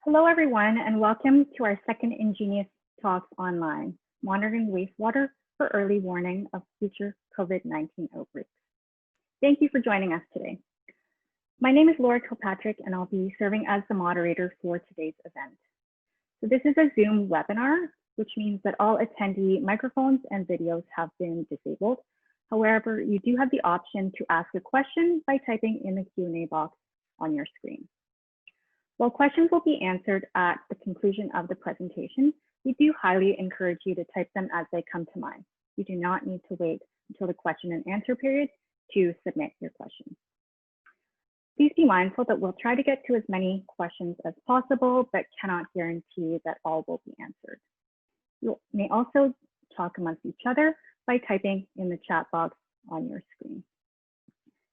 Hello, everyone, and welcome to our second Ingenious Talks online, monitoring wastewater for early warning of future COVID-19 outbreaks. Thank you for joining us today. My name is Laura Kilpatrick, and I'll be serving as the moderator for today's event. So this is a Zoom webinar, which means that all attendee microphones and videos have been disabled. However, you do have the option to ask a question by typing in the Q&A box on your screen. While questions will be answered at the conclusion of the presentation, we do highly encourage you to type them as they come to mind. You do not need to wait until the question and answer period to submit your questions. Please be mindful that we'll try to get to as many questions as possible, but cannot guarantee that all will be answered. You may also talk amongst each other by typing in the chat box on your screen.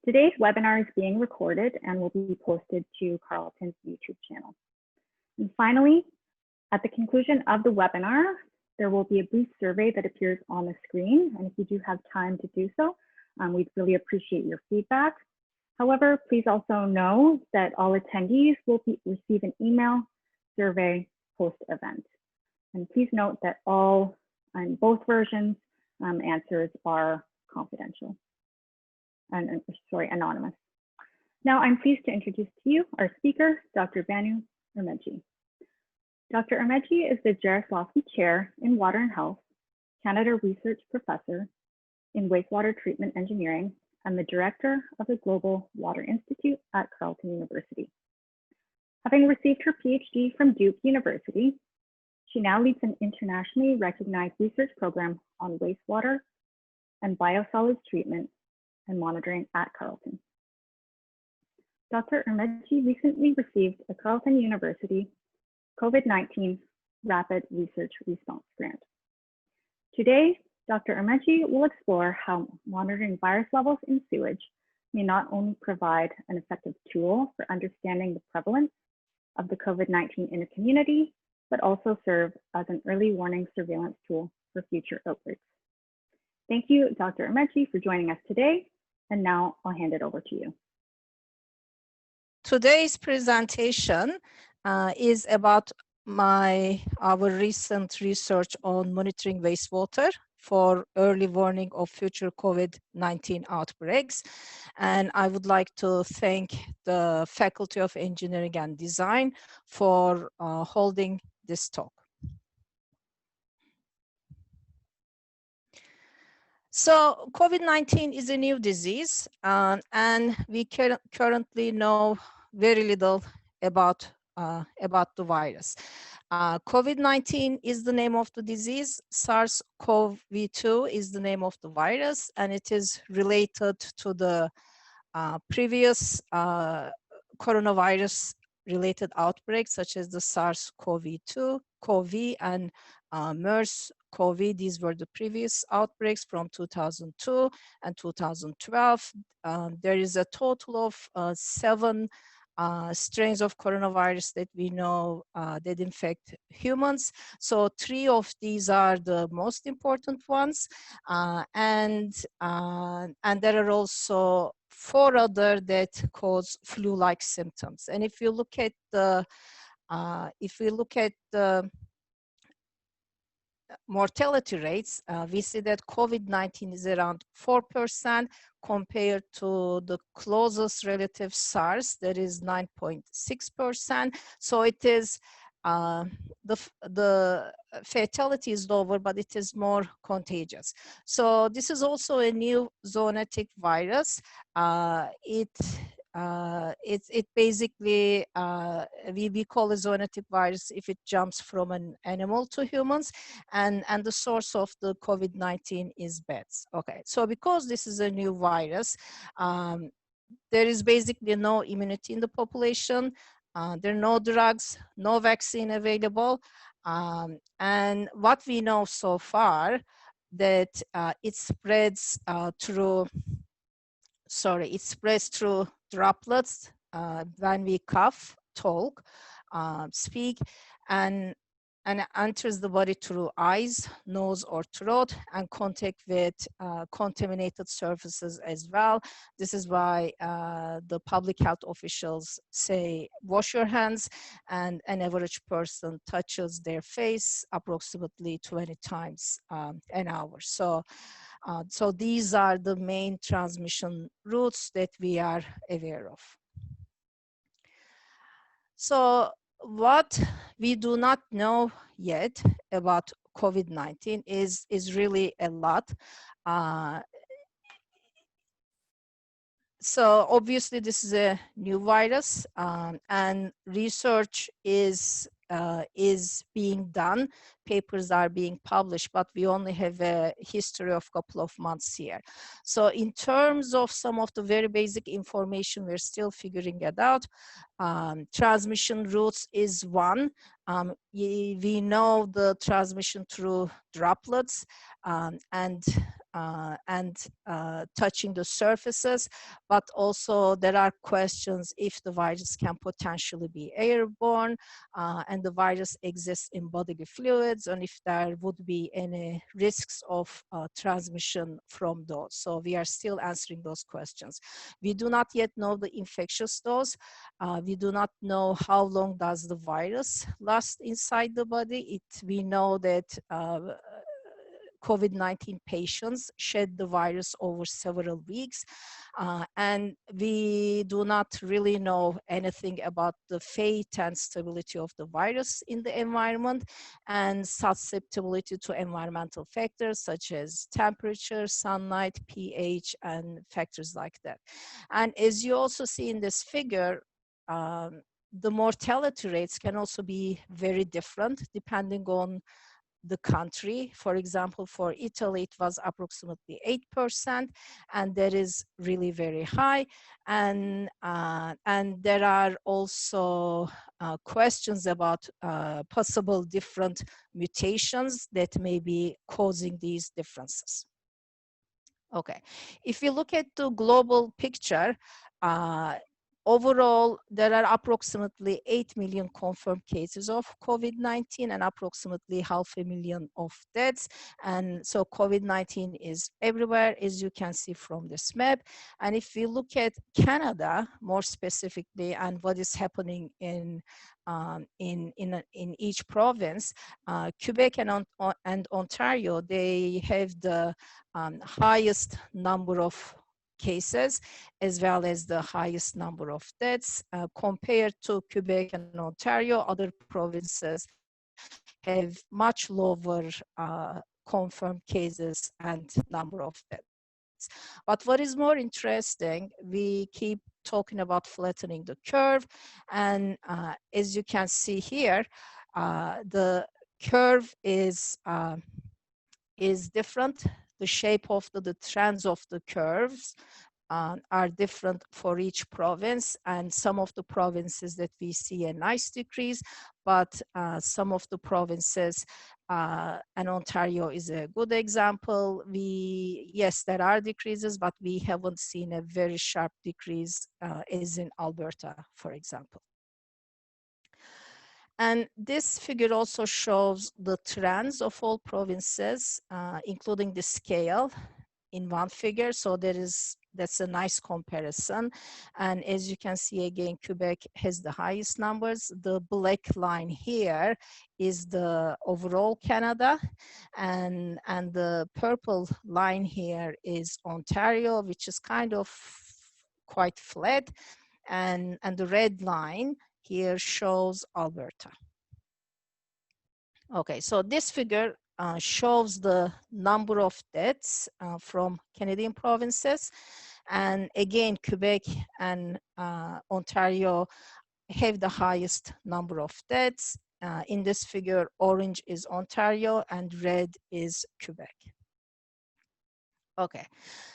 Today's webinar is being recorded and will be posted to Carleton's YouTube channel. And finally, at the conclusion of the webinar, there will be a brief survey that appears on the screen. And if you do have time to do so, we'd really appreciate your feedback. However, please also know that all attendees will receive an email survey post-event. And please note that all, in both versions, answers are confidential. Anonymous. Now I'm pleased to introduce to you our speaker, Dr. Banu Örmeci. Dr. Örmeci is the Jarislowsky Chair in Water and Health, Canada Research Professor in Wastewater Treatment Engineering, and the Director of the Global Water Institute at Carleton University. Having received her PhD from Duke University, she now leads an internationally recognized research program on wastewater and biosolids treatment and monitoring at Carleton. Dr. Örmeci recently received a Carleton University COVID-19 Rapid Research Response Grant. Today, Dr. Örmeci will explore how monitoring virus levels in sewage may not only provide an effective tool for understanding the prevalence of the COVID-19 in a community, but also serve as an early warning surveillance tool for future outbreaks. Thank you, Dr. Örmeci, for joining us today. And now I'll hand it over to you. Today's presentation is about our recent research on monitoring wastewater for early warning of future COVID-19 outbreaks. And I would like to thank the Faculty of Engineering and Design for holding this talk. So COVID-19 is a new disease, and we currently know very little about the virus. COVID-19 is the name of the disease. SARS-CoV-2 is the name of the virus, and it is related to the previous coronavirus-related outbreaks, such as the SARS-CoV-2, CoV, and MERS-CoV. These were the previous outbreaks from 2002 and 2012. There is a total of 7 strains of coronavirus that we know that infect humans. So 3 of these are the most important ones, and there are also 4 other that cause flu-like symptoms. And if you look at the mortality rates, we see that COVID-19 is around 4% compared to the closest relative SARS, that is 9.6%. So it is the fatality is lower, but it is more contagious. So this is also a new zoonotic virus. It basically, we call a zoonotic virus if it jumps from an animal to humans, and the source of the COVID-19 is bats. Okay, so because this is a new virus, there is basically no immunity in the population. There are no drugs, no vaccine available, and what we know so far that it spreads through droplets when we cough, talk, speak, and and it enters the body through eyes, nose, or throat, and contact with contaminated surfaces as well. This is why the public health officials say, wash your hands, and an average person touches their face approximately 20 times an hour. So these are the main transmission routes that we are aware of. So what we do not know yet about COVID-19 is really a lot. So obviously this is a new virus, and research is being done. Papers are being published, but we only have a history of a couple of months here. So in terms of some of the very basic information, we're still figuring it out. Transmission routes is one. We know the transmission through droplets and touching the surfaces, but also there are questions if the virus can potentially be airborne and the virus exists in bodily fluids, and if there would be any risks of transmission from those. So we are still answering those questions. We do not yet know the infectious dose. We do not know how long does the virus last inside the body. We know that COVID-19 patients shed the virus over several weeks, and we do not really know anything about the fate and stability of the virus in the environment and susceptibility to environmental factors such as temperature, sunlight, pH, and factors like that. And as you also see in this figure, the mortality rates can also be very different depending on the country. For example, for Italy, it was approximately 8%, and that is really very high. And there are also questions about possible different mutations that may be causing these differences. Okay, if you look at the global picture, overall, there are approximately 8 million confirmed cases of COVID-19 and approximately 500,000 of deaths. And so COVID-19 is everywhere, as you can see from this map. And if we look at Canada more specifically and what is happening in each province, Quebec and Ontario, they have the highest number of cases as well as the highest number of deaths. Compared to Quebec and Ontario, other provinces have much lower confirmed cases and number of deaths. But what is more interesting, we keep talking about flattening the curve, and as you can see here, the curve is different. The shape of the trends of the curves are different for each province, and some of the provinces that we see a nice decrease, but some of the provinces, and Ontario is a good example, yes, there are decreases, but we haven't seen a very sharp decrease as in Alberta, for example. And this figure also shows the trends of all provinces, including the scale in one figure. So that's a nice comparison. And as you can see, again, Quebec has the highest numbers. The black line here is the overall Canada, and the purple line here is Ontario, which is kind of quite flat, and the red line here shows Alberta. Okay, so this figure shows the number of deaths from Canadian provinces. And again, Quebec and Ontario have the highest number of deaths. In this figure, orange is Ontario and red is Quebec. Okay,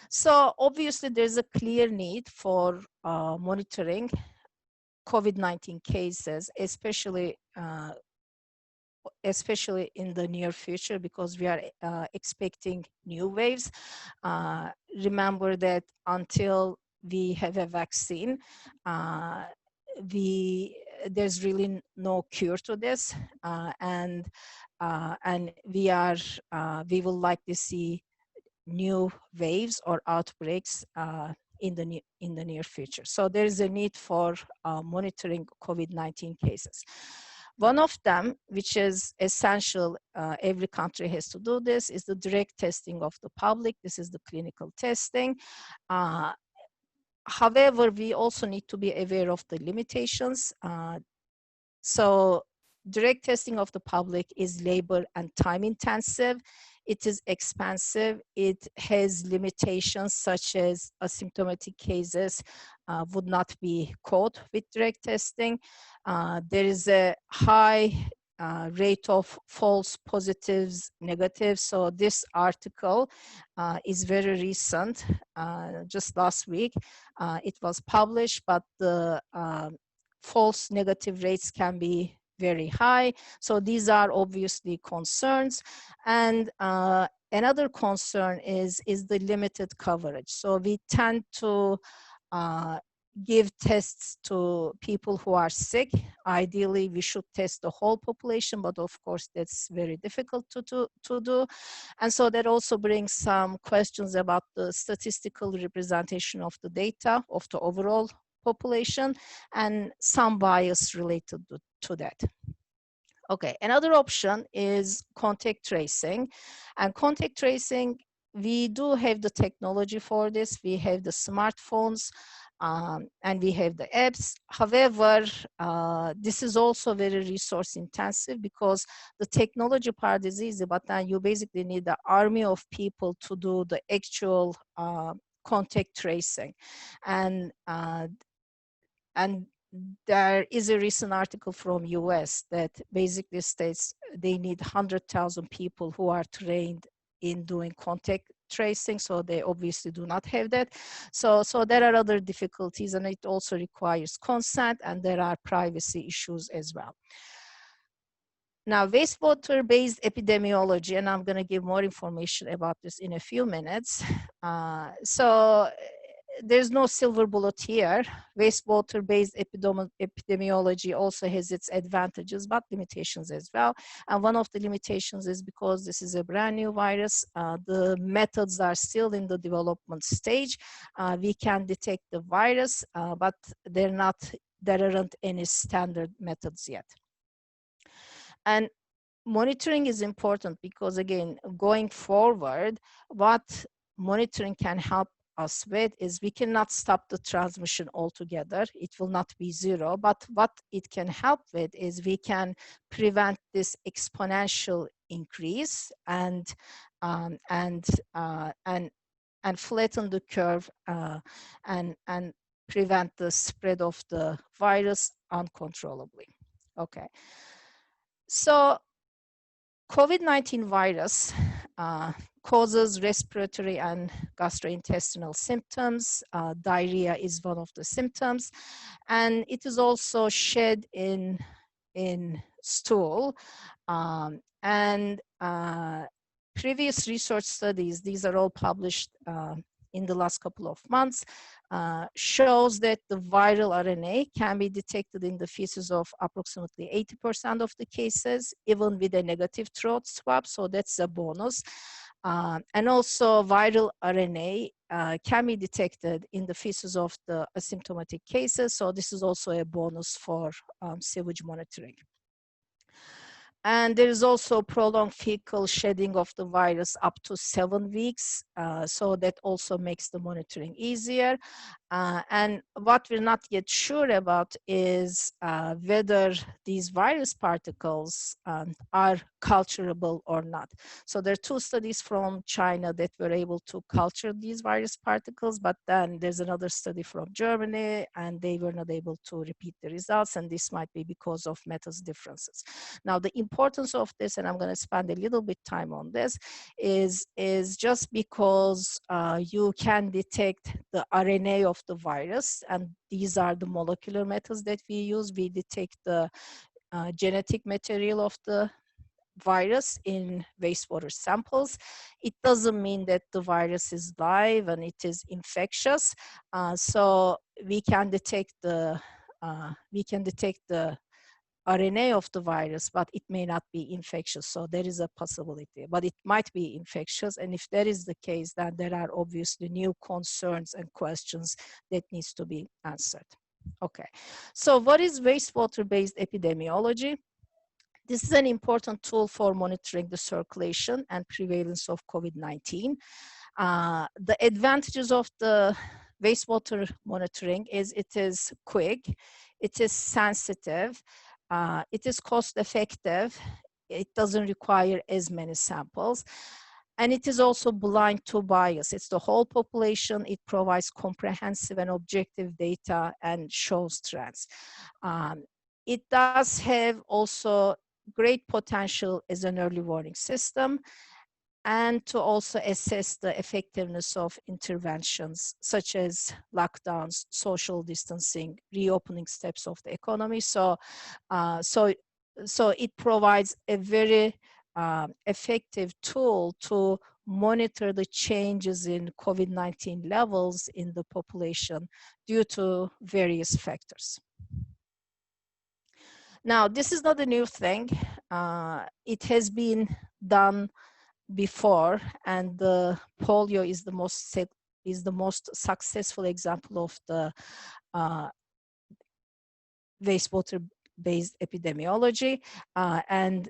so obviously there's a clear need for monitoring COVID-19 cases, especially in the near future, because we are expecting new waves. Remember that until we have a vaccine, we there's really no cure to this, and we will likely see new waves or outbreaks in the near future. So there is a need for monitoring COVID-19 cases. One of them, which is essential, every country has to do this, is the direct testing of the public. This is the clinical testing. However, we also need to be aware of the limitations. So direct testing of the public is labor and time intensive. It is expensive. It has limitations such as asymptomatic cases would not be caught with direct testing. There is a high rate of false positives, negatives. So this article is very recent, just last week. It was published, but the false negative rates can be very high. So these are obviously concerns. And another concern is the limited coverage. So we tend to give tests to people who are sick. Ideally, we should test the whole population, but of course, that's very difficult to do. And so that also brings some questions about the statistical representation of the data of the overall population and some bias related to that. Okay, another option is contact tracing. And contact tracing, we do have the technology for this. We have the smartphones and we have the apps. However, this is also very resource intensive because the technology part is easy, but then you basically need an army of people to do the actual contact tracing. And there is a recent article from US that basically states they need 100,000 people who are trained in doing contact tracing, so they obviously do not have that. So there are other difficulties, and it also requires consent, and there are privacy issues as well. Now, wastewater-based epidemiology, and I'm going to give more information about this in a few minutes. So there's no silver bullet here. Wastewater-based epidemiology also has its advantages, but limitations as well. And one of the limitations is because this is a brand new virus, the methods are still in the development stage. We can detect the virus, but there aren't any standard methods yet. And monitoring is important because, again, going forward, what monitoring can help us with is we cannot stop the transmission altogether. It will not be zero, but what it can help with is we can prevent this exponential increase and flatten the curve and prevent the spread of the virus uncontrollably. Okay. So COVID-19 virus causes respiratory and gastrointestinal symptoms. Diarrhea is one of the symptoms, and it is also shed in stool. Previous research studies, these are all published in the last couple of months, shows that the viral RNA can be detected in the feces of approximately 80% of the cases, even with a negative throat swab, so that's a bonus. And also viral RNA can be detected in the feces of the asymptomatic cases, so this is also a bonus for sewage monitoring. And there is also prolonged fecal shedding of the virus up to 7 weeks. So that also makes the monitoring easier. And what we're not yet sure about is whether these virus particles are culturable or not. So there are 2 studies from China that were able to culture these virus particles, but then there's another study from Germany and they were not able to repeat the results, and this might be because of methods differences. Now, the importance of this, and I'm going to spend a little bit time on this, is just because you can detect the RNA of the virus, and these are the molecular methods that we use. We detect the genetic material of the virus in wastewater samples. It doesn't mean that the virus is live and it is infectious. So we can detect the detect the RNA of the virus, but it may not be infectious. So there is a possibility, but it might be infectious. And if that is the case, then there are obviously new concerns and questions that needs to be answered. Okay, so what is wastewater-based epidemiology? This is an important tool for monitoring the circulation and prevalence of COVID-19. The advantages of the wastewater monitoring is it is quick, it is sensitive, it is cost effective, it doesn't require as many samples, and it is also blind to bias. It's the whole population. It provides comprehensive and objective data and shows trends. It does have also great potential as an early warning system, and to also assess the effectiveness of interventions such as lockdowns, social distancing, reopening steps of the economy. So it provides a very effective tool to monitor the changes in COVID-19 levels in the population due to various factors. Now, this is not a new thing. It has been done before, and the polio is the most successful example of the wastewater-based epidemiology, and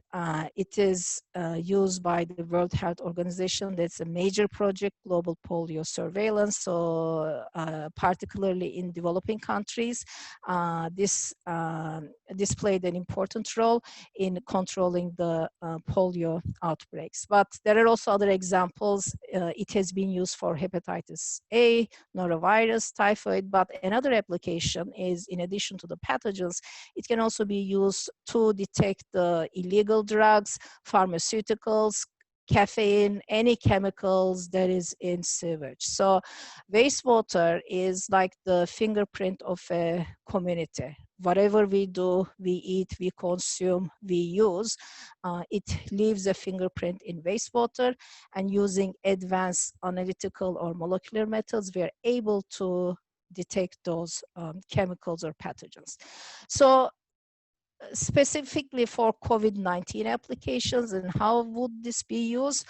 it is used by the World Health Organization. That's a major project, global polio surveillance. So particularly in developing countries, this played an important role in controlling the polio outbreaks. But there are also other examples. It has been used for hepatitis A, norovirus, typhoid, but another application is, in addition to the pathogens, it can also be used to detect the illegal drugs, pharmaceuticals, caffeine, any chemicals that is in sewage. So wastewater is like the fingerprint of a community. Whatever we do, we eat, we consume, we use, it leaves a fingerprint in wastewater, and using advanced analytical or molecular methods, we are able to detect those chemicals or pathogens. So specifically for COVID-19 applications, and how would this be used?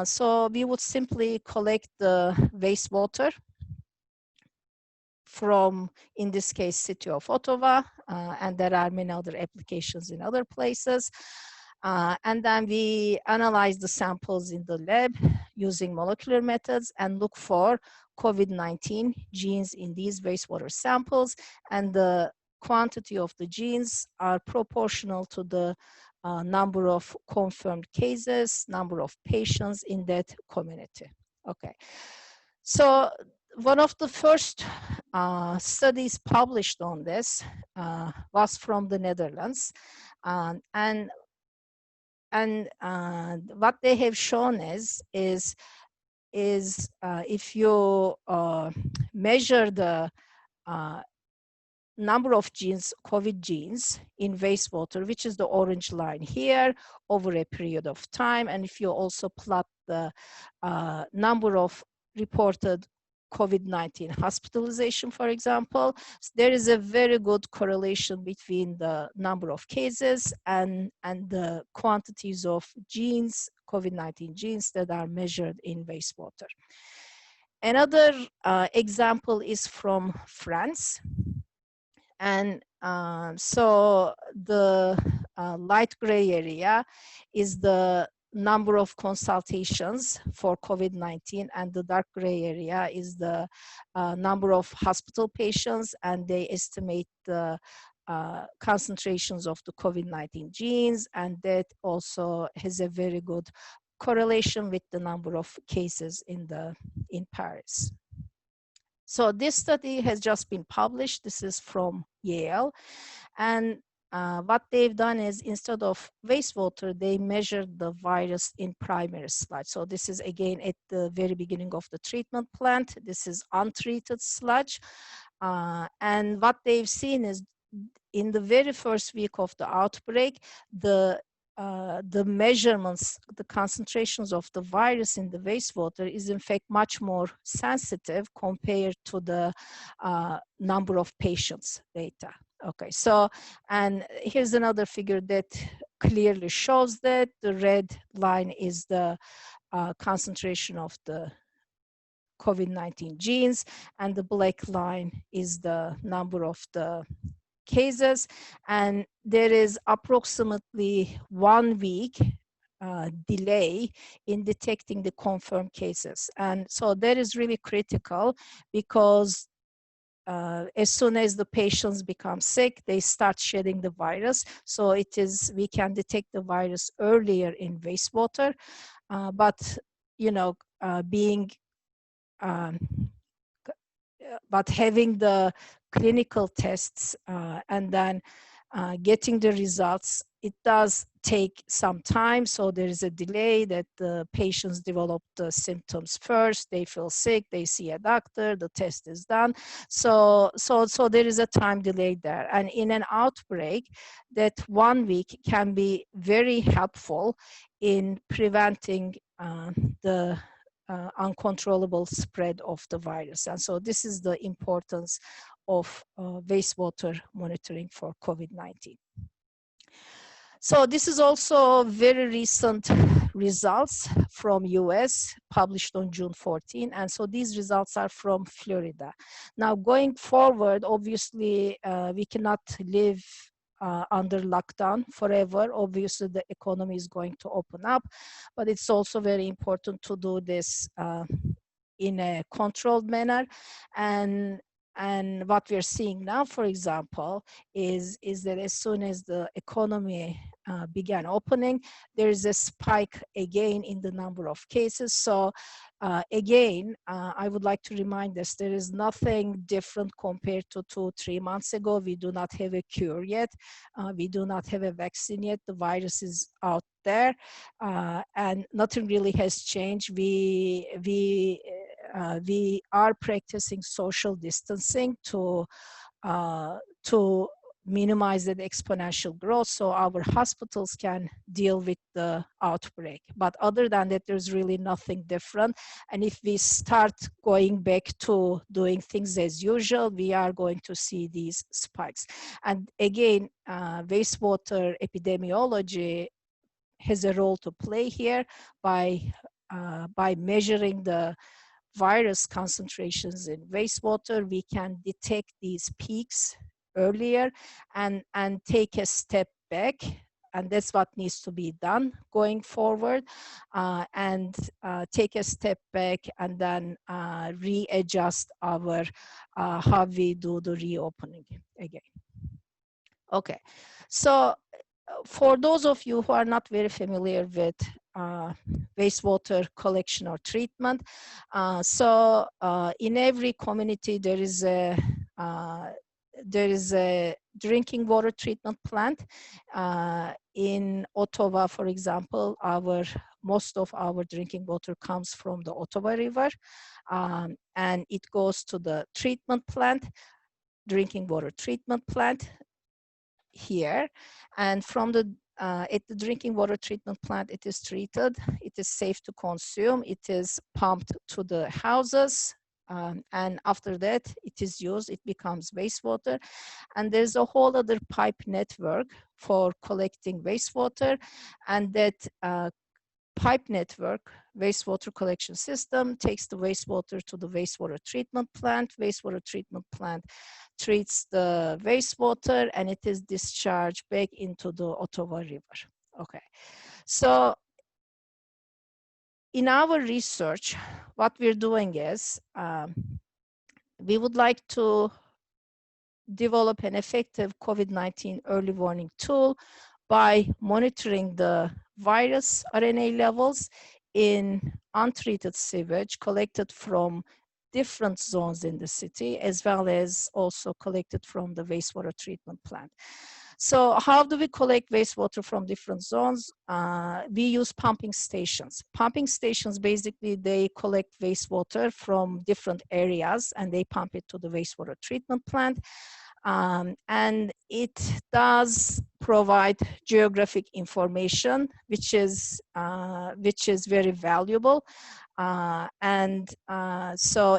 So we would simply collect the wastewater from, in this case, city of Ottawa, and there are many other applications in other places. And then we analyze the samples in the lab using molecular methods and look for COVID-19 genes in these wastewater samples, and the quantity of the genes are proportional to the number of confirmed cases, number of patients in that community. Okay, so one of the first studies published on this was from the Netherlands, and what they have shown is if you measure the number of genes, COVID genes in wastewater, which is the orange line here, over a period of time, and if you also plot the number of reported COVID-19 hospitalization, for example, there is a very good correlation between the number of cases and the quantities of genes, COVID-19 genes that are measured in wastewater. Another example is from France. And so the light gray area is the number of consultations for COVID-19, and the dark gray area is the number of hospital patients, and they estimate the concentrations of the COVID-19 genes, and that also has a very good correlation with the number of cases in Paris. So this study has just been published. This is from Yale. And what they've done is, instead of wastewater, they measured the virus in primary sludge. So this is, again, at the very beginning of the treatment plant. This is untreated sludge. And what they've seen is, in the very first week of the outbreak, the measurements, the concentrations of the virus in the wastewater is in fact much more sensitive compared to the number of patients data. Okay, so, and here's another figure that clearly shows that the red line is the concentration of the COVID-19 genes, and the black line is the number of the cases, and there is approximately 1 week delay in detecting the confirmed cases. And so that is really critical, because as soon as the patients become sick, they start shedding the virus. So we can detect the virus earlier in wastewater, but um, but having the clinical tests and then getting the results, it does take some time. So there is a delay that the patients develop the symptoms first, they feel sick, they see a doctor, the test is done. So there is a time delay there. And in an outbreak, that 1 week can be very helpful in preventing the uncontrollable spread of the virus. And so this is the importance of wastewater monitoring for COVID-19. So this is also very recent results from US published on June 14. And so these results are from Florida. Now going forward, obviously we cannot live under lockdown forever. Obviously the economy is going to open up, but it's also very important to do this in a controlled manner. And what we're seeing now, for example, is that as soon as the economy began opening, there is a spike again in the number of cases. So again, I would like to remind us, there is nothing different compared to 2-3 months ago. We do not have a cure yet. We do not have a vaccine yet. The virus is out there, and nothing really has changed. We are practicing social distancing to minimize that exponential growth, so our hospitals can deal with the outbreak. But other than that, there's really nothing different. And if we start going back to doing things as usual, we are going to see these spikes. And again, wastewater epidemiology has a role to play here by measuring the virus concentrations in wastewater. We can detect these peaks earlier and take a step back, and that's what needs to be done going forward, and take a step back and then readjust our how we do the reopening again. Okay, so for those of you who are not very familiar with wastewater collection or treatment, in every community there is a drinking water treatment plant. In Ottawa, for example, most of our drinking water comes from the Ottawa River, and it goes to the treatment plant, drinking water treatment plant here, and from the at the drinking water treatment plant, it is treated, it is safe to consume, it is pumped to the houses, and after that it is used, it becomes wastewater. And there's a whole other pipe network for collecting wastewater, and that pipe network wastewater collection system takes the wastewater to the wastewater treatment plant. Wastewater treatment plant treats the wastewater, and it is discharged back into the Ottawa River. Okay, so in our research, what we're doing is we would like to develop an effective COVID-19 early warning tool by monitoring the virus RNA levels in untreated sewage collected from different zones in the city, as well as also collected from the wastewater treatment plant. So how do we collect wastewater from different zones? We use pumping stations. Pumping stations, basically, they collect wastewater from different areas and they pump it to the wastewater treatment plant. And it does provide geographic information, which is very valuable. So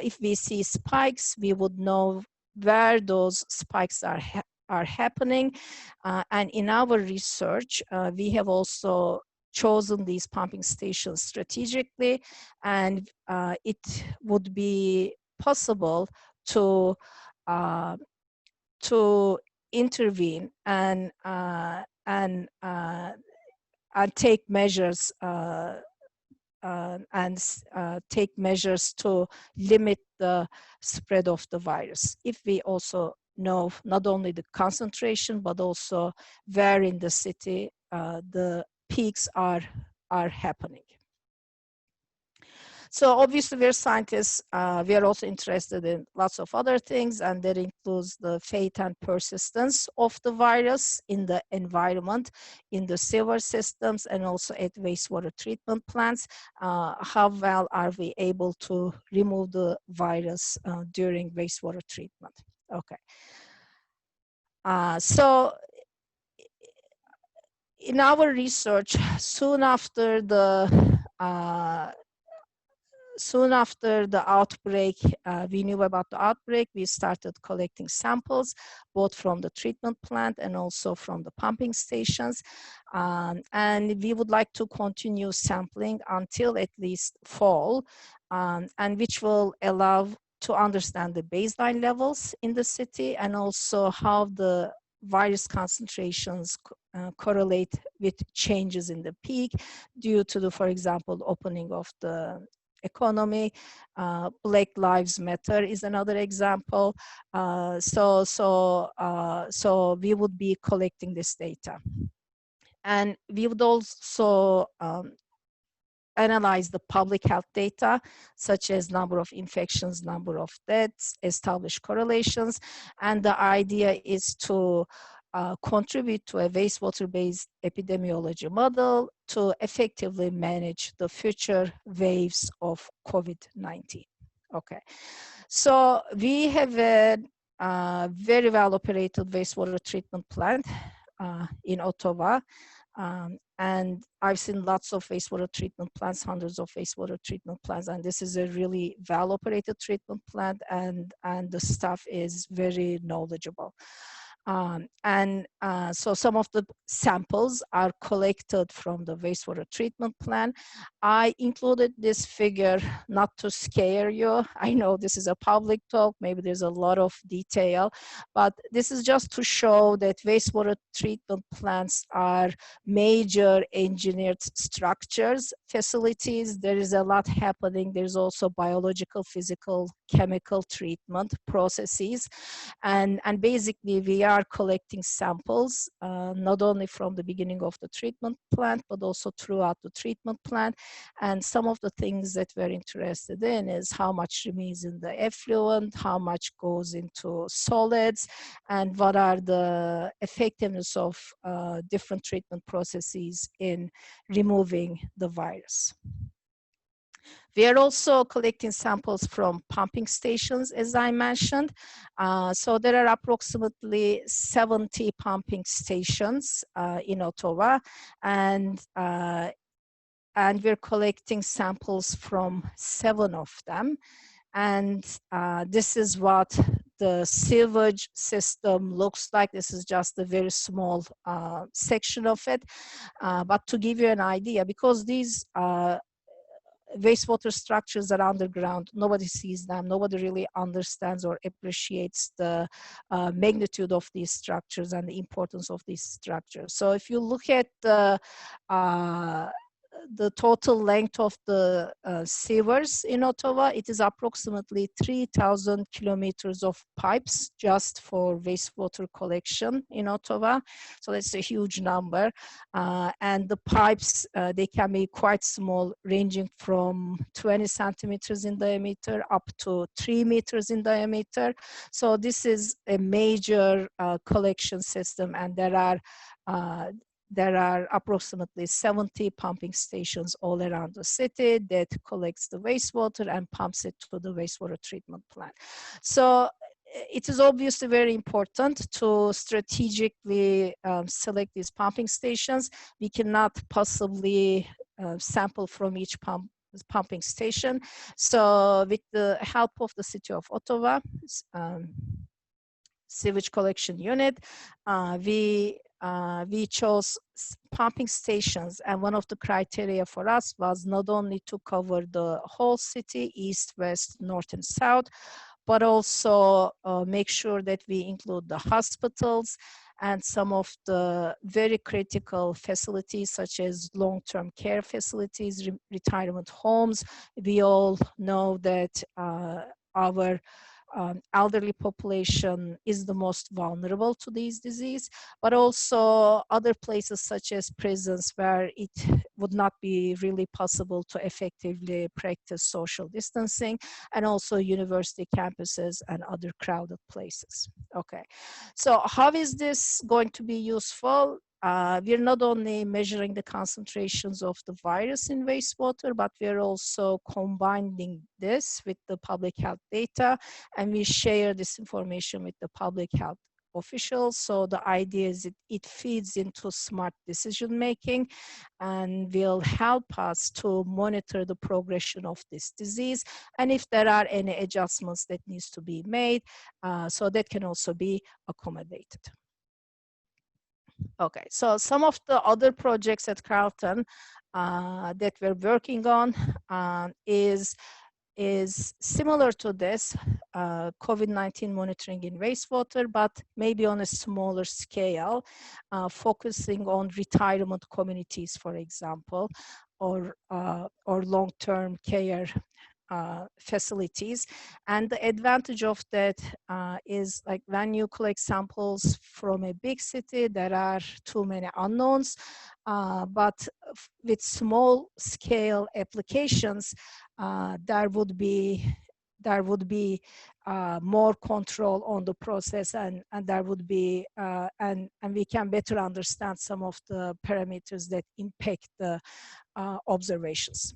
if we see spikes, we would know where those spikes are are happening. And in our research, we have also chosen these pumping stations strategically, and it would be possible to intervene and take measures take measures to limit the spread of the virus. If we also know not only the concentration, but also where in the city the peaks are happening. So obviously we're scientists, we are also interested in lots of other things, and that includes the fate and persistence of the virus in the environment, in the sewer systems, and also at wastewater treatment plants. How well are we able to remove the virus during wastewater treatment? Okay. So in our research, soon after the outbreak, we knew about the outbreak, we started collecting samples, both from the treatment plant and also from the pumping stations. And we would like to continue sampling until at least fall, and which will allow to understand the baseline levels in the city, and also how the virus concentrations correlate with changes in the peak due to the, for example, opening of the economy. Black Lives Matter is another example. So we would be collecting this data. And we would also analyze the public health data, such as number of infections, number of deaths, establish correlations. And the idea is to contribute to a wastewater-based epidemiology model to effectively manage the future waves of COVID-19. Okay, so we have a very well-operated wastewater treatment plant in Ottawa. And I've seen lots of wastewater treatment plants, hundreds of wastewater treatment plants, and this is a really well-operated treatment plant, and the staff is very knowledgeable. So some of the samples are collected from the wastewater treatment plant. I included this figure not to scare you. I know this is a public talk, maybe there's a lot of detail, but this is just to show that wastewater treatment plants are major engineered structures, facilities. There is a lot happening. There's also biological, physical, chemical treatment processes. And basically we are collecting samples, not only from the beginning of the treatment plant, but also throughout the treatment plant. And some of the things that we're interested in is how much remains in the effluent, how much goes into solids, and what are the effectiveness of different treatment processes in removing the virus. We are also collecting samples from pumping stations, as I mentioned. So there are approximately 70 pumping stations in Ottawa, and we're collecting samples from 7 of them. And this is what the sewage system looks like. This is just a very small section of it. But to give you an idea, because these wastewater structures are underground, nobody sees them, nobody really understands or appreciates the magnitude of these structures and the importance of these structures. So if you look at the total length of the sewers in Ottawa, it is approximately 3,000 kilometers of pipes just for wastewater collection in Ottawa. So that's a huge number. And the pipes, they can be quite small, ranging from 20 centimeters in diameter up to 3 meters in diameter. So this is a major collection system, and there are approximately 70 pumping stations all around the city that collects the wastewater and pumps it to the wastewater treatment plant. So it is obviously very important to strategically select these pumping stations. We cannot possibly sample from each pumping station. So with the help of the city of Ottawa, sewage collection unit. We chose pumping stations, and one of the criteria for us was not only to cover the whole city, east, west, north, and south, but also make sure that we include the hospitals and some of the very critical facilities such as long-term care facilities, retirement homes. We all know that our elderly population is the most vulnerable to these disease, but also other places such as prisons where it would not be really possible to effectively practice social distancing, and also university campuses and other crowded places. Okay, so how is this going to be useful? We're not only measuring the concentrations of the virus in wastewater, but we're also combining this with the public health data, and we share this information with the public health officials. So the idea is it feeds into smart decision making and will help us to monitor the progression of this disease, and if there are any adjustments that needs to be made, so that can also be accommodated. Okay, so some of the other projects at Carleton that we're working on is similar to this, COVID-19 monitoring in wastewater, but maybe on a smaller scale, focusing on retirement communities, for example, or long-term care facilities. And the advantage of that is, like, when you collect samples from a big city, there are too many unknowns, but with small scale applications, there would be more control on the process, and there would be and we can better understand some of the parameters that impact the observations.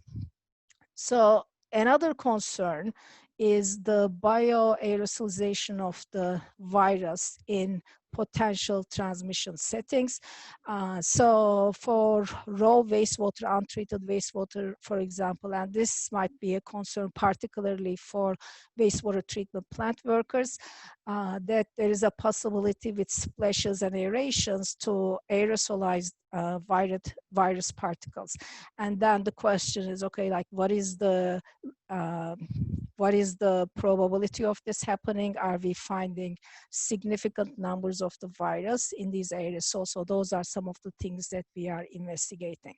So another concern is the bioaerosolization of the virus in potential transmission settings. So for raw wastewater, untreated wastewater, for example, and this might be a concern particularly for wastewater treatment plant workers, that there is a possibility with splashes and aerations to aerosolize virus particles. And then the question is, okay, like, what is the probability of this happening? Are we finding significant numbers of the virus in these areas? So those are some of the things that we are investigating.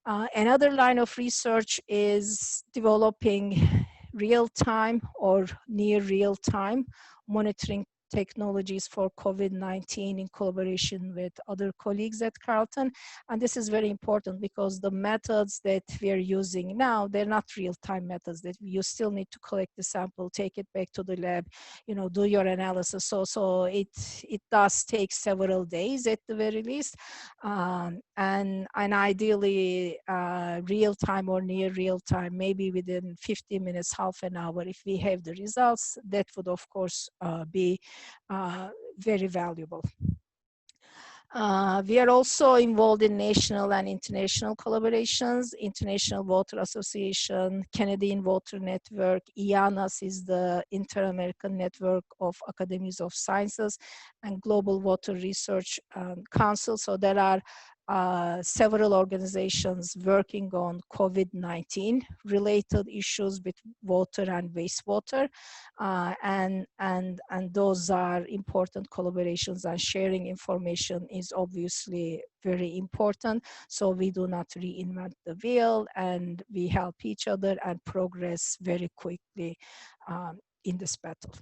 Another line of research is developing real-time or near real-time monitoring technologies for COVID-19 in collaboration with other colleagues at Carleton. And this is very important because the methods that we are using now, they're not real-time methods, that you still need to collect the sample, take it back to the lab, do your analysis. So it does take several days at the very least. And ideally real-time or near real-time, maybe within 50 minutes, half an hour, if we have the results, that would of course be very valuable. We are also involved in national and international collaborations. International Water Association, Canadian Water Network, IANAS is the Inter-American Network of Academies of Sciences, and Global Water Research Council. So there are several organizations working on COVID-19 related issues with water and wastewater, and those are important collaborations, and sharing information is obviously very important. So we do not reinvent the wheel, and we help each other and progress very quickly in this battle.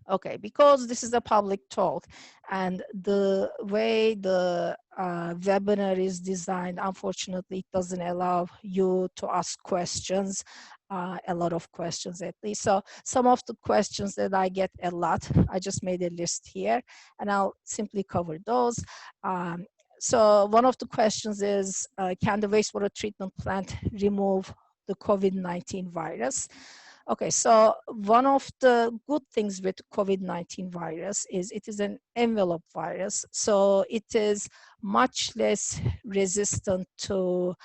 Okay, because this is a public talk, and the way the webinar is designed, unfortunately, it doesn't allow you to ask questions, a lot of questions at least. So some of the questions that I get a lot, I just made a list here, and I'll simply cover those. So one of the questions is, can the wastewater treatment plant remove the COVID-19 virus? Okay, so one of the good things with COVID-19 virus is it is an envelope virus. So it is much less resistant to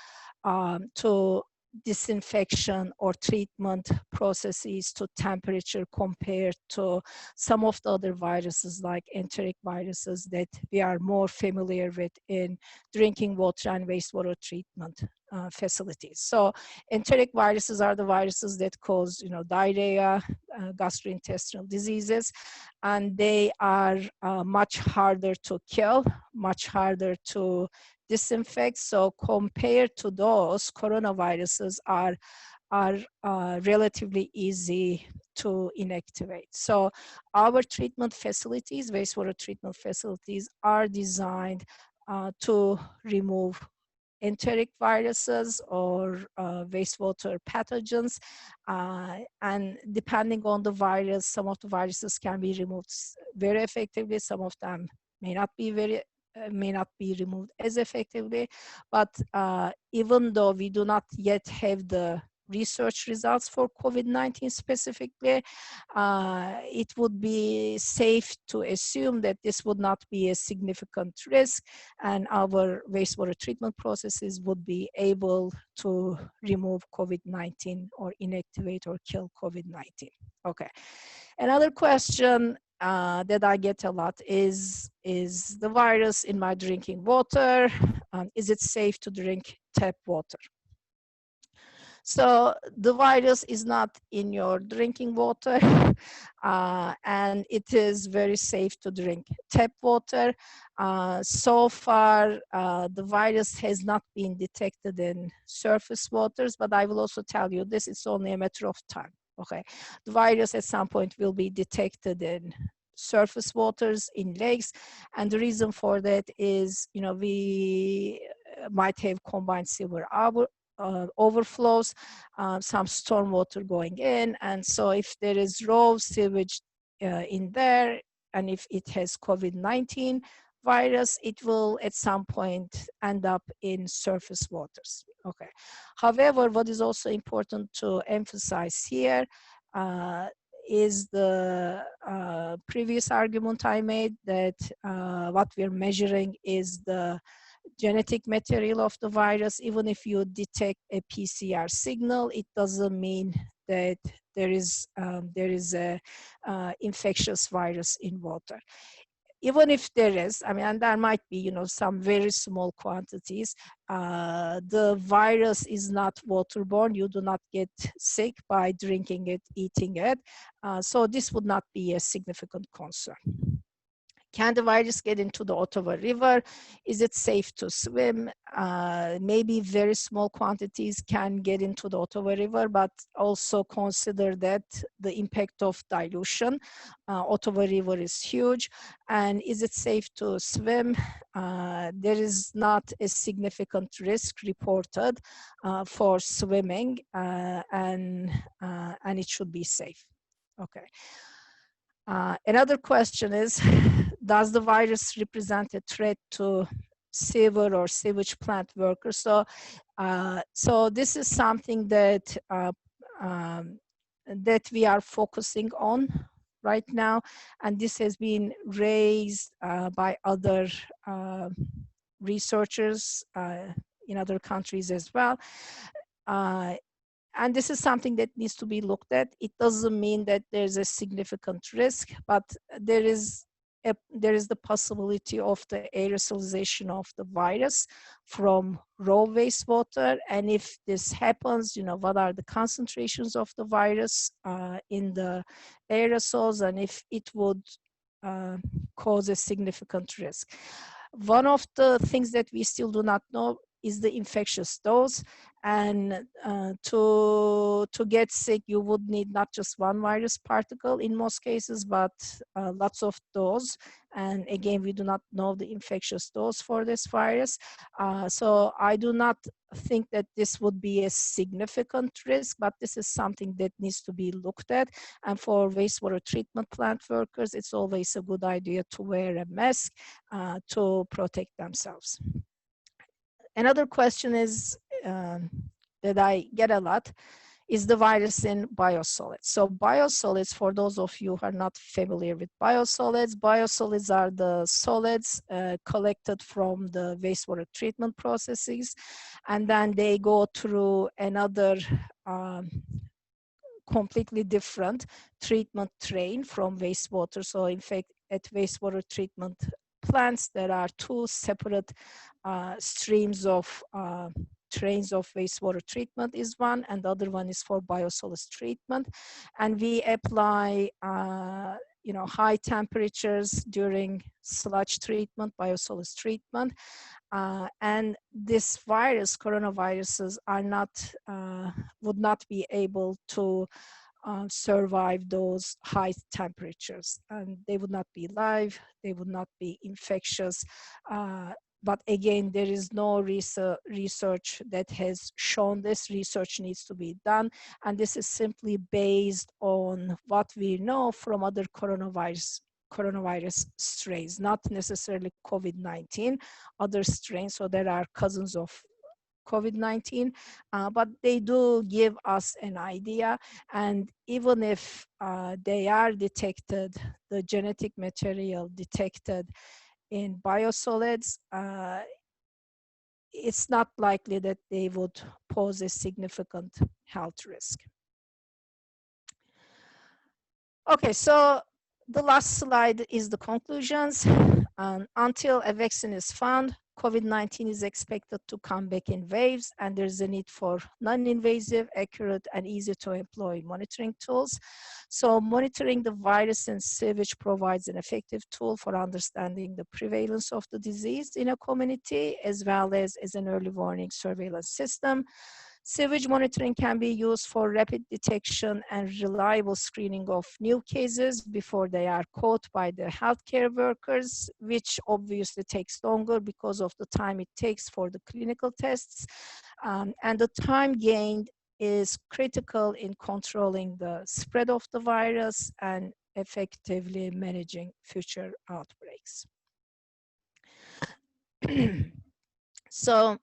disinfection or treatment processes to temperature compared to some of the other viruses like enteric viruses that we are more familiar with in drinking water and wastewater treatment facilities. So enteric viruses are the viruses that cause, diarrhea, gastrointestinal diseases, and they are much harder to kill, much harder to disinfect. So compared to those, coronaviruses are relatively easy to inactivate. So our treatment facilities, wastewater treatment facilities, are designed to remove enteric viruses or wastewater pathogens. And depending on the virus, some of the viruses can be removed very effectively. Some of them may not be removed as effectively. But even though we do not yet have the research results for COVID-19 specifically, it would be safe to assume that this would not be a significant risk, and our wastewater treatment processes would be able to remove COVID-19 or inactivate or kill COVID-19. Okay. Another question that I get a lot is the virus in my drinking water? Is it safe to drink tap water? So the virus is not in your drinking water, and it is very safe to drink tap water. So far, the virus has not been detected in surface waters, but I will also tell you this, it's only a matter of time. Okay, the virus at some point will be detected in surface waters, in lakes, and the reason for that is, we might have combined sewer overflows, some stormwater going in, and so if there is raw sewage in there, and if it has COVID-19 virus, it will at some point end up in surface waters. Okay. However, what is also important to emphasize here is the previous argument I made that what we're measuring is the genetic material of the virus. Even if you detect a PCR signal, it doesn't mean that there is a infectious virus in water. Even if there is, and there might be, some very small quantities, the virus is not waterborne. You do not get sick by drinking it, eating it. So this would not be a significant concern. Can the virus get into the Ottawa River? Is it safe to swim? Maybe very small quantities can get into the Ottawa River, but also consider that the impact of dilution. Ottawa River is huge. And is it safe to swim? There is not a significant risk reported for swimming, and it should be safe. Okay. Another question is, does the virus represent a threat to sewer or sewage plant workers? So this is something that that we are focusing on right now, and this has been raised by other researchers in other countries as well. And this is something that needs to be looked at. It doesn't mean that there's a significant risk, but there is the possibility of the aerosolization of the virus from raw wastewater. And if this happens, what are the concentrations of the virus in the aerosols, and if it would cause a significant risk. One of the things that we still do not know is the infectious dose, and to get sick, you would need not just one virus particle in most cases, but lots of those. And again, we do not know the infectious dose for this virus. So I do not think that this would be a significant risk, but this is something that needs to be looked at. And for wastewater treatment plant workers, it's always a good idea to wear a mask to protect themselves. Another question is that I get a lot is the virus in biosolids. So biosolids, for those of you who are not familiar with biosolids are the solids collected from the wastewater treatment processes, and then they go through another completely different treatment train from wastewater. So in fact, at wastewater treatment plants, there are two separate streams of trains of wastewater treatment is one, and the other one is for biosolids treatment. And we apply high temperatures during sludge treatment, biosolids treatment. And this virus, coronaviruses, are not, would not be able to survive those high temperatures, and they would not be live, they would not be infectious. But again, there is no research that has shown this. Research needs to be done, and this is simply based on what we know from other coronavirus strains, not necessarily COVID-19, other strains. So there are cousins of COVID-19, but they do give us an idea. And even if they are detected, the genetic material detected in biosolids, it's not likely that they would pose a significant health risk. Okay, so the last slide is the conclusions. Until a vaccine is found, COVID-19 is expected to come back in waves, and there's a need for non-invasive, accurate, and easy to employ monitoring tools. So monitoring the virus in sewage provides an effective tool for understanding the prevalence of the disease in a community, as well as an early warning surveillance system. Sewage monitoring can be used for rapid detection and reliable screening of new cases before they are caught by the healthcare workers, which obviously takes longer because of the time it takes for the clinical tests. And the time gained is critical in controlling the spread of the virus and effectively managing future outbreaks. So,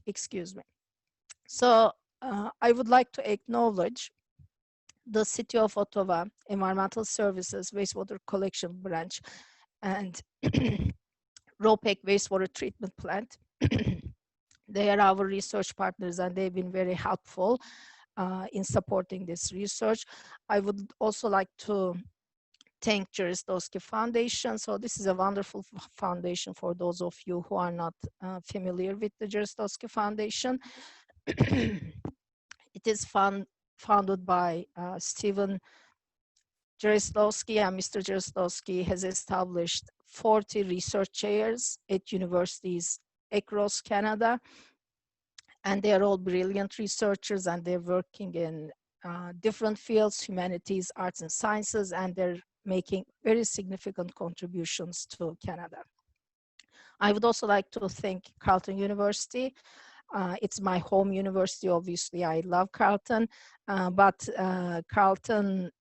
excuse me. So I would like to acknowledge the City of Ottawa Environmental Services Wastewater Collection Branch and ROPEC Wastewater Treatment Plant. They are our research partners, and they've been very helpful in supporting this research. I would also like to thank Jarislowsky Foundation. So this is a wonderful foundation for those of you who are not familiar with the Jarislowsky Foundation. It is founded by Stephen Jarislowsky, and Mr. Jarislowsky has established 40 research chairs at universities across Canada. And they are all brilliant researchers, and they're working in different fields, humanities, arts, and sciences, and they're making very significant contributions to Canada. I would also like to thank Carleton University. It's my home university, obviously. I love Carleton, but Carleton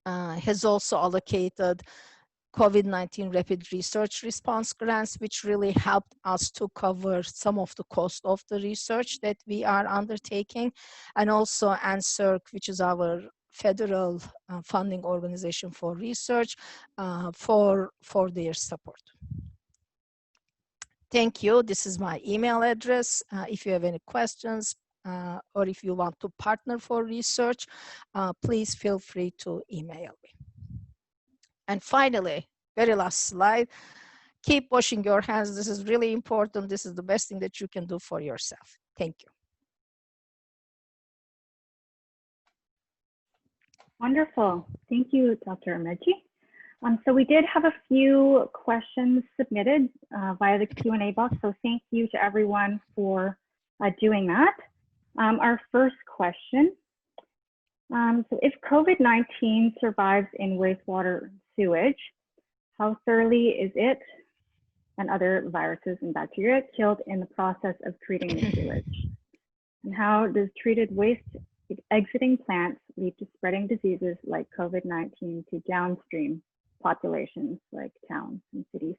has also allocated COVID-19 rapid research response grants, which really helped us to cover some of the cost of the research that we are undertaking, and also NSERC, which is our federal funding organization for research, for their support. Thank you. This is my email address. If you have any questions or if you want to partner for research, please feel free to email me. And finally, very last slide, keep washing your hands. This is really important. This is the best thing that you can do for yourself. Thank you. Wonderful. Thank you, Dr. Örmeci. So we did have a few questions submitted via the Q&A box, so thank you to everyone for doing that. Our first question, so if COVID-19 survives in wastewater sewage, how thoroughly is it and other viruses and bacteria killed in the process of treating the sewage? And how does treated waste exiting plants lead to spreading diseases like COVID-19 to downstream populations like towns and cities?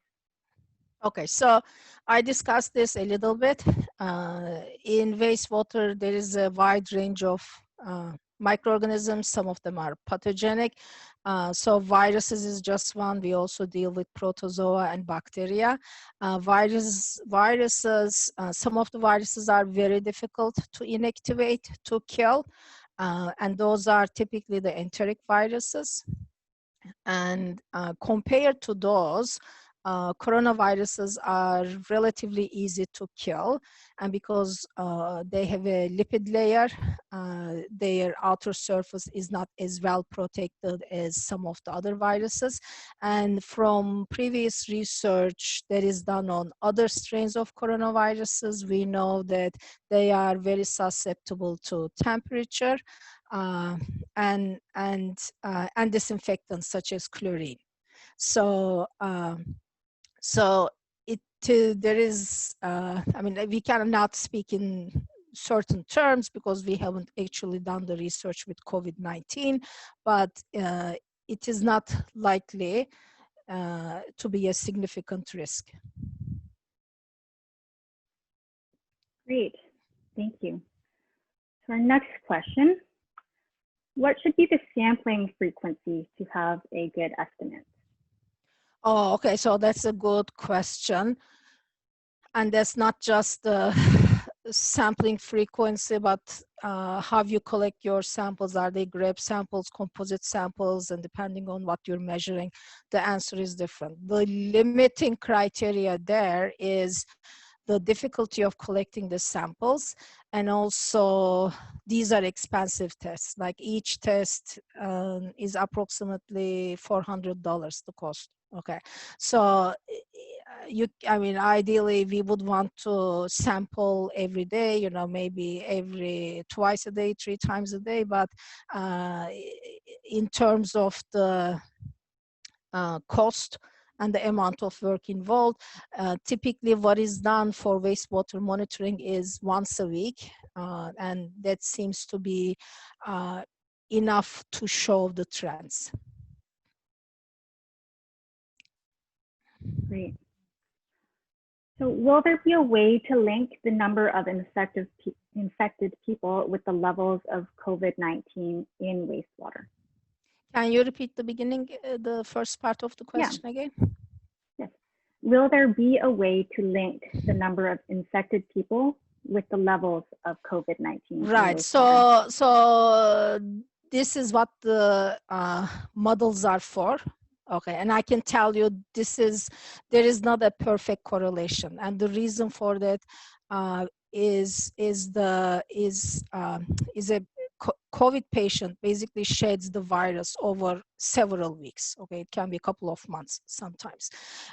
Okay, so I discussed this a little bit. In wastewater, there is a wide range of microorganisms. Some of them are pathogenic. So viruses is just one. We also deal with protozoa and bacteria. Viruses, some of the viruses are very difficult to inactivate, to kill. And those are typically the enteric viruses. And compared to those, coronaviruses are relatively easy to kill, and because they have a lipid layer, their outer surface is not as well protected as some of the other viruses. And from previous research that is done on other strains of coronaviruses, we know that they are very susceptible to temperature and disinfectants such as chlorine. So there is, I mean, we cannot speak in certain terms because we haven't actually done the research with COVID-19, but it is not likely to be a significant risk. Great, thank you. So our next question, what should be the sampling frequency to have a good estimate? Oh, okay, so that's a good question. And that's not just the sampling frequency, but how you collect your samples. Are they grab samples, composite samples? And depending on what you're measuring, the answer is different. The limiting criteria there is the difficulty of collecting the samples, and also these are expensive tests. Like each test is approximately $400 the cost. Okay, so I mean, ideally we would want to sample every day, you know, maybe twice a day, 3 times a day, but in terms of the cost and the amount of work involved, typically what is done for wastewater monitoring is once a week, and that seems to be enough to show the trends. Great. So will there be a way to link the number of infected people with the levels of COVID-19 in wastewater? Can you repeat the beginning, the first part of the question again? Yes. Will there be a way to link the number of infected people with the levels of COVID-19? Right. So this is what the models are for. Okay, and I can tell you there is not a perfect correlation, and the reason for that is a COVID patient basically sheds the virus over several weeks. Okay, it can be a couple of months sometimes,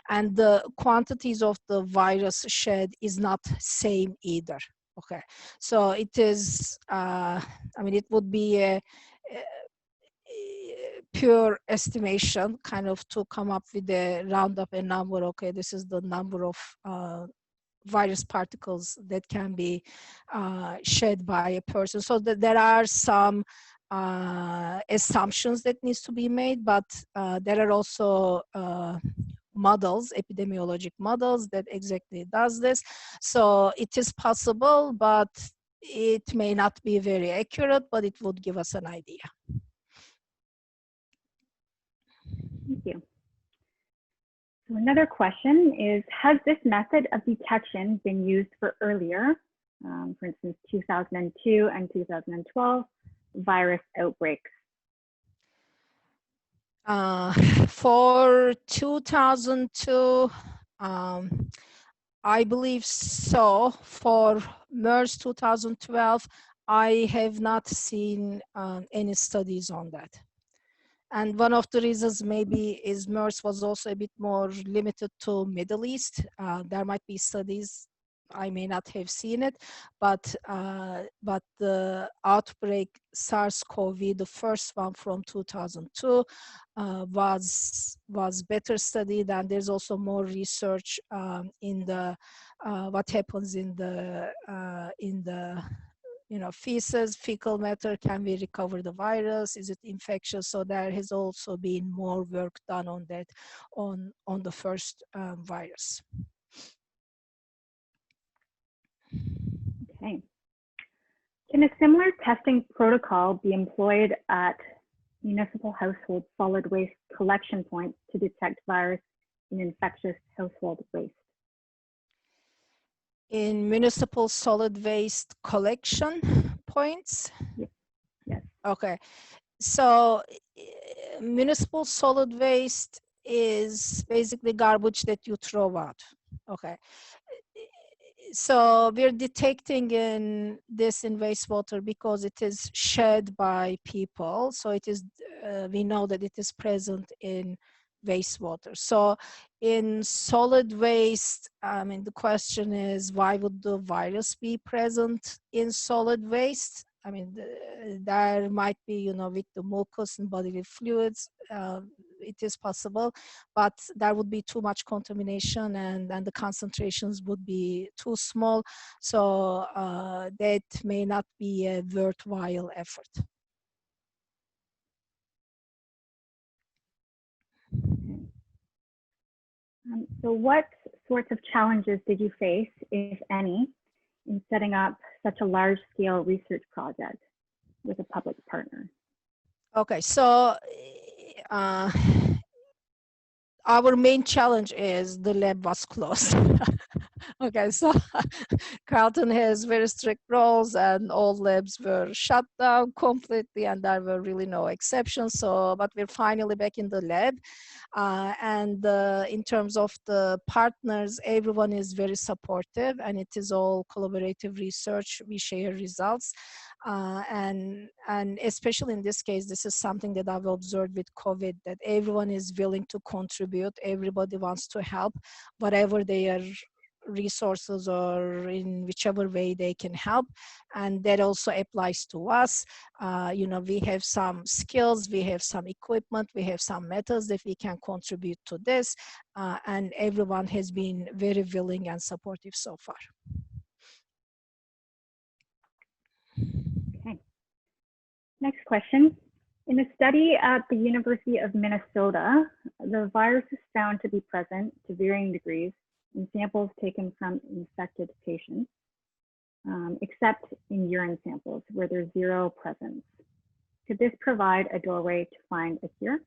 and the quantities of the virus shed is not same either. Okay, so it is. I mean, it would be a pure estimation, kind of to come up with a round up a number. Okay, this is the number of virus particles that can be shed by a person. So there are some assumptions that needs to be made, but there are also models, epidemiologic models that exactly does this. So it is possible, but it may not be very accurate, but it would give us an idea. Thank you. So another question is, has this method of detection been used for earlier, for instance, 2002 and 2012 virus outbreaks? For 2002, I believe so. For MERS 2012, I have not seen any studies on that. And one of the reasons maybe is MERS was also a bit more limited to Middle East. There might be studies, I may not have seen it, but the outbreak SARS-CoV, the first one from 2002, was better studied, and there's also more research in the what happens in the feces, fecal matter. Can we recover the virus? Is it infectious? So there has also been more work done on that, on the first virus. Okay. Can a similar testing protocol be employed at municipal household solid waste collection points to detect virus in infectious household waste? In municipal solid waste collection points? Yes. Okay. So municipal solid waste is basically garbage that you throw out. Okay. So we're detecting this in wastewater because it is shared by people. So it is, we know that it is present in wastewater. So in solid waste, I mean, the question is, why would the virus be present in solid waste? I mean, there might be, you know, with the mucus and bodily fluids, it is possible, but there would be too much contamination and the concentrations would be too small. So that may not be a worthwhile effort. So what sorts of challenges did you face, if any, in setting up such a large-scale research project with a public partner? Okay, so our main challenge is the lab was closed. Okay, so Carleton has very strict rules and all labs were shut down completely and there were really no exceptions. So, but we're finally back in the lab. And in terms of the partners, everyone is very supportive and it is all collaborative research. We share results. And especially in this case, this is something that I've observed with COVID, that everyone is willing to contribute. Everybody wants to help, whatever their resources or in whichever way they can help. And that also applies to us. You know, we have some skills, we have some equipment, we have some methods that we can contribute to this. And everyone has been very willing and supportive so far. Okay. Next question. In a study at the University of Minnesota, the virus is found to be present to varying degrees in samples taken from infected patients, except in urine samples where there's zero presence. Could this provide a doorway to find a cure?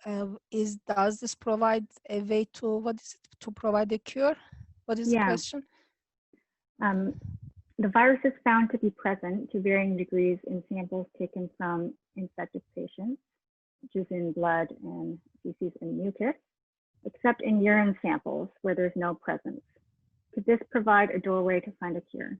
Does this provide a way to, what is it, to provide a cure? What is the question? The virus is found to be present to varying degrees in samples taken from infected patients, which is in blood and feces and mucus, except in urine samples where there's no presence. Could this provide a doorway to find a cure?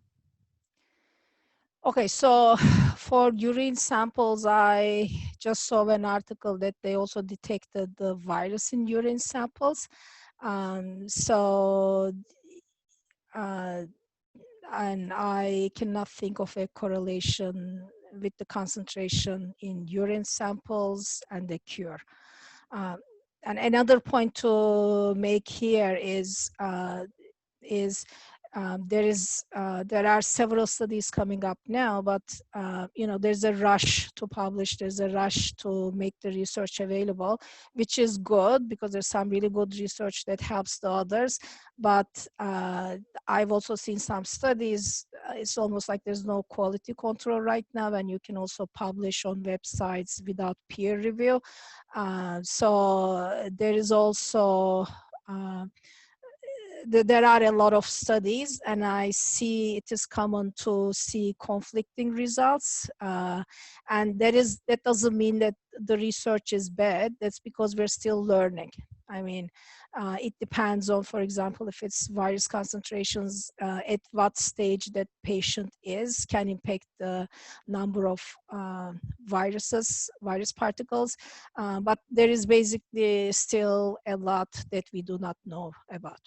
Okay, so for urine samples, I just saw an article that they also detected the virus in urine samples. And I cannot think of a correlation with the concentration in urine samples and the cure. And another point to make here is there are several studies coming up now, but you know, there's a rush to publish, there's a rush to make the research available, which is good because there's some really good research that helps the others. But I've also seen some studies, it's almost like there's no quality control right now, and you can also publish on websites without peer review. So there is also there are a lot of studies, and I see it is common to see conflicting results. And that doesn't mean that the research is bad. That's because we're still learning. I mean, it depends on, for example, if it's virus concentrations, at what stage that patient is can impact the number of virus particles. But there is basically still a lot that we do not know about.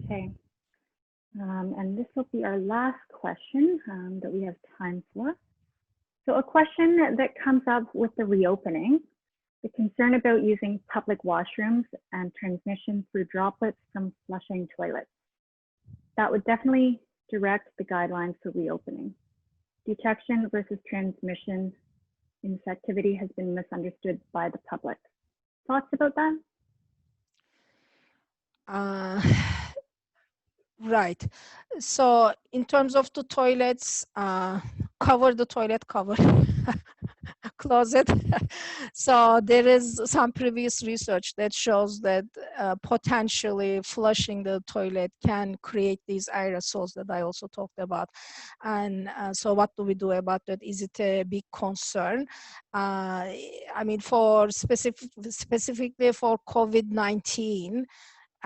Okay. And this will be our last question that we have time for. So a question that comes up with the reopening, the concern about using public washrooms and transmission through droplets from flushing toilets. That would definitely direct the guidelines for reopening. Detection versus transmission in this activity has been misunderstood by the public. Thoughts about that? Right. So in terms of the toilets, cover the toilet cover, closet. So there is some previous research that shows that potentially flushing the toilet can create these aerosols that I also talked about. And so what do we do about that? Is it a big concern? I mean, for specifically for COVID-19,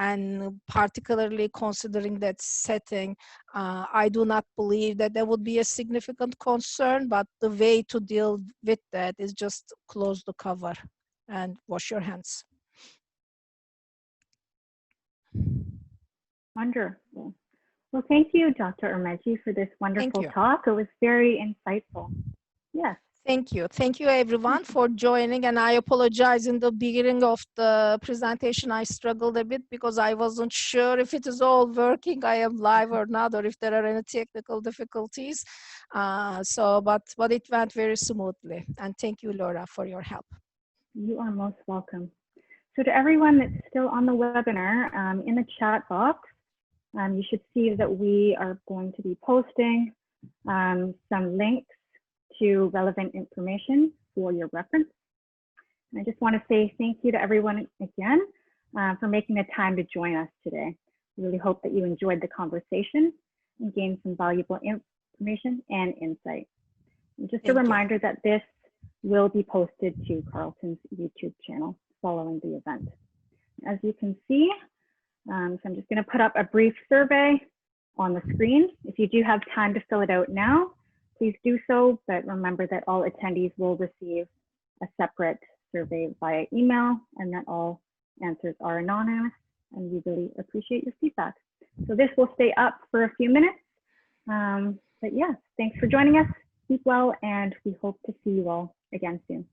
and particularly considering that setting, I do not believe that there would be a significant concern, but the way to deal with that is just close the cover and wash your hands. Wonderful. Well, thank you, Dr. Örmeci, for this wonderful talk. It was very insightful. Yes. Thank you. Thank you, everyone, for joining. And I apologize in the beginning of the presentation. I struggled a bit because I wasn't sure if it is all working, I am live or not, or if there are any technical difficulties. But it went very smoothly. And thank you, Laura, for your help. You are most welcome. So to everyone that's still on the webinar, in the chat box, you should see that we are going to be posting some links to relevant information for your reference. And I just want to say thank you to everyone again for making the time to join us today. We really hope that you enjoyed the conversation and gained some valuable information and insight. And just a reminder that this will be posted to Carleton's YouTube channel following the event. As you can see, so I'm just going to put up a brief survey on the screen. If you do have time to fill it out now, please do so, but remember that all attendees will receive a separate survey via email and that all answers are anonymous, and we really appreciate your feedback. So this will stay up for a few minutes, but yeah, thanks for joining us. Keep well, and we hope to see you all again soon.